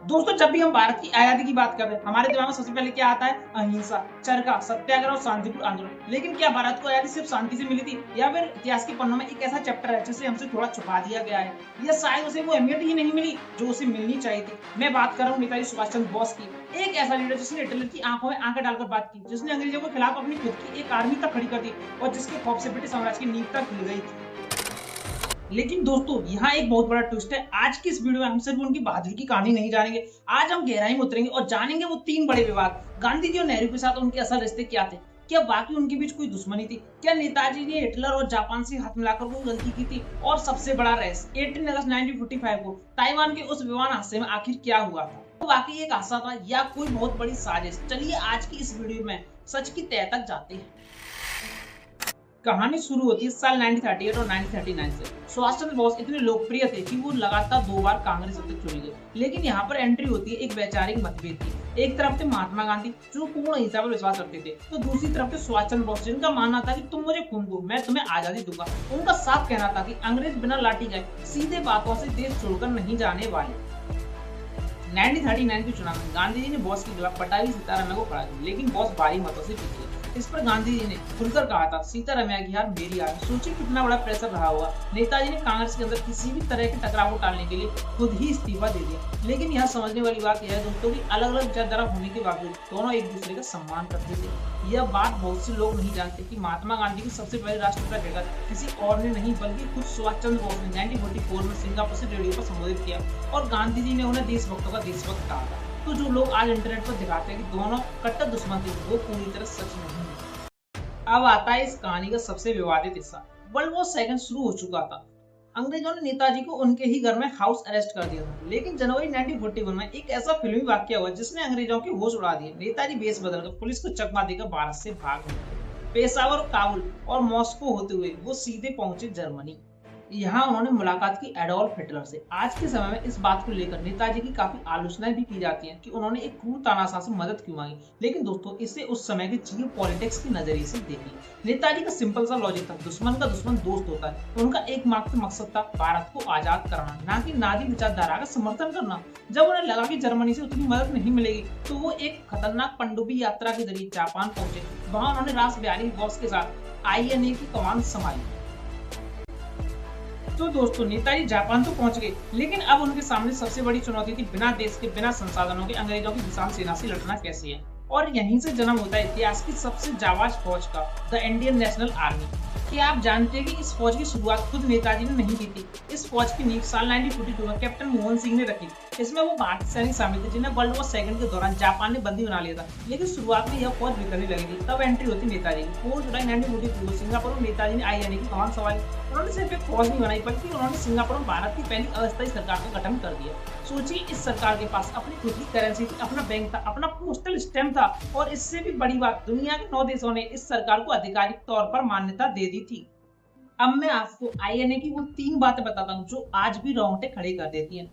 दोस्तों, जब भी हम भारत की आजादी की बात कर रहे हैं, हमारे दिमाग में सबसे पहले क्या आता है? अहिंसा, चरखा, सत्याग्रह और शांतिपूर्ण आंदोलन। लेकिन क्या भारत को आजादी सिर्फ शांति से मिली थी, या फिर इतिहास के पन्नों में एक ऐसा चैप्टर है जिसे हमसे थोड़ा छुपा दिया गया है, या शायद उसे वो अहमियत ही नहीं मिली जो उसे मिलनी चाहिए थी? मैं बात कर रहा हूँ नेताजी सुभाष चंद्र बोस की। एक ऐसा लीडर जिसने हिटलर की आंखों में आंखें डालकर बात की, जिसने अंग्रेजों के खिलाफ अपनी खुद की एक आर्मी तक खड़ी कर दी, और जिसके खौफ से ब्रिटिश साम्राज्य की नींव तक हिल गई थी। लेकिन दोस्तों, यहाँ एक बहुत बड़ा ट्विस्ट है। आज की इस वीडियो में हम सिर्फ उनकी बहादुरी की कहानी नहीं जानेंगे, आज हम गहराई में उतरेंगे और जानेंगे वो तीन बड़े विवाद, गांधी जी और नेहरू के साथ उनके असल रिश्ते क्या थे, क्या वाकई उनके बीच कोई दुश्मनी थी, क्या नेताजी ने हिटलर और जापान से हाथ मिलाकर वो गलती की थी, और सबसे बड़ा रहस्य 18 अगस्त 1945 को ताइवान के उस विमान हादसे में आखिर क्या हुआ था? तो वाकई एक हादसा था या कोई बहुत बड़ी साजिश? चलिए आज की इस वीडियो में सच की तह तक जाते हैं। कहानी शुरू होती है साल 1938 और 1939 से। सुभाष चंद्र बोस इतने लोकप्रिय थे कि वो लगातार 2 बार कांग्रेस अध्यक्ष चुने गए। लेकिन यहाँ पर एंट्री होती है एक वैचारिक मतभेद की। एक तरफ थे महात्मा गांधी, जो पूर्ण अहिंसा पर विश्वास रखते थे, तो दूसरी तरफ थे सुभाष चंद्र बोस, जिनका मानना था कि तुम मुझे खून दो, मैं तुम्हें आजादी दूंगा। उनका साफ कहना था कि अंग्रेज बिना लाठी गए सीधे बातों से देश छोड़कर नहीं जाने वाले। 1939 के चुनाव में गांधी जी ने बॉस के खिलाफ पटावी सीतारामैया को खड़ा किया, लेकिन बॉस भारी मतों से जीत गए। इस पर गांधी जी ने खुलकर कहा था, सीतारामैया की हार मेरी हार। सोचिए कितना बड़ा प्रेशर रहा होगा। नेताजी ने कांग्रेस के अंदर किसी भी तरह के टकराव को टालने के लिए खुद ही इस्तीफा दे दिया। लेकिन यहाँ समझने वाली बात यह है दोस्तों कि अलग अलग विचारधारा होने के बावजूद दोनों एक दूसरे का सम्मान करते थे। यह बात बहुत से लोग नहीं जानते कि महात्मा गांधी की सबसे पहले राष्ट्रपिता कहकर किसी और ने नहीं, बल्कि खुद सुभाष चंद्र बोस ने 1944 में सिंगापुर से रेडियो पर संबोधित किया, और गांधी जी ने उन्हें देशभक्तों का देशभक्त कहा था। तो जो लोग आज इंटरनेट पर दिखाते हैं कि दोनों कट्टर दुश्मन थे, वो पूरी तरह सच नहीं है। अब आता है इस कहानी का सबसे विवादित हिस्सा। वर्ल्ड वॉर सेकंड शुरू हो चुका था। अंग्रेजों ने नेताजी को उनके ही घर में हाउस अरेस्ट कर दिया था। लेकिन जनवरी 1941 में एक ऐसा फिल्मी वाकया हुआ जिसने अंग्रेजों के होश उड़ा दिए। नेताजी बेस बदलकर पुलिस को चकमा देकर भारत से भाग गए। पेशावर, काबुल और मॉस्को होते हुए वो सीधे पहुंचे जर्मनी। यहाँ उन्होंने मुलाकात की एडोल्फ हिटलर से। आज के समय में इस बात को लेकर नेताजी की काफी आलोचनाएं भी की जाती हैं कि उन्होंने एक क्रूर तानाशाह से मदद क्यों मांगी। लेकिन दोस्तों, इसे उस समय के जियोपॉलिटिक्स की नजरिए से देखिए। नेताजी का सिंपल सा लॉजिक था, दुश्मन का दुश्मन दोस्त होता है। उनका एकमात्र मकसद था भारत को आजाद कराना, ना कि नाजी विचारधारा का समर्थन करना। जब उन्हें लगा कि जर्मनी से उतनी मदद नहीं मिलेगी, तो वो एक खतरनाक पनडुब्बी यात्रा के जरिए जापान पहुंचे। वहां उन्होंने रासबिहारी बोस के साथ INA की कमान संभाली। तो दोस्तों, नेताजी जापान तो पहुंच गए, लेकिन अब उनके सामने सबसे बड़ी चुनौती थी बिना देश के, बिना संसाधनों के अंग्रेजों की विशाल सेना से लड़ना कैसे है। और यहीं से जन्म होता है इतिहास की सबसे जाबाज फौज का, द इंडियन नेशनल आर्मी। क्या आप जानते हैं कि इस फौज की शुरुआत खुद नेताजी ने नहीं की थी? इस फौज की नींव साल 1942 में कैप्टन मोहन सिंह ने रखी। इसमें वो भारतीय सैनिक शामिल थे जिन्हें वर्ल्ड वॉर सेकंड के दौरान जापान ने बंदी बना लिया था। लेकिन शुरुआत में यह फौज बिखरने लगी थी। तब एंट्री होती नेताजी की। 4 जुलाई 1942 को सिंगापुर में नेताजी ने INA की कमान संभाली। उन्होंने सिर्फ एक फौज नहीं बनाई, बल्कि उन्होंने सिंगापुर में भारत की पहली अस्थायी सरकार का गठन कर दिया। सोचिए, इस सरकार के पास अपनी खुद की करेंसी थी, अपना बैंक था, अपना पोस्टल स्टैम्प था, और इससे भी बड़ी बात, दुनिया के 9 देशों ने इस सरकार को आधिकारिक तौर पर मान्यता दे दी थी। अब मैं आपको INA की वो 3 बातें बताता हूँ जो आज भी रोंगटे खड़े कर देती हैं।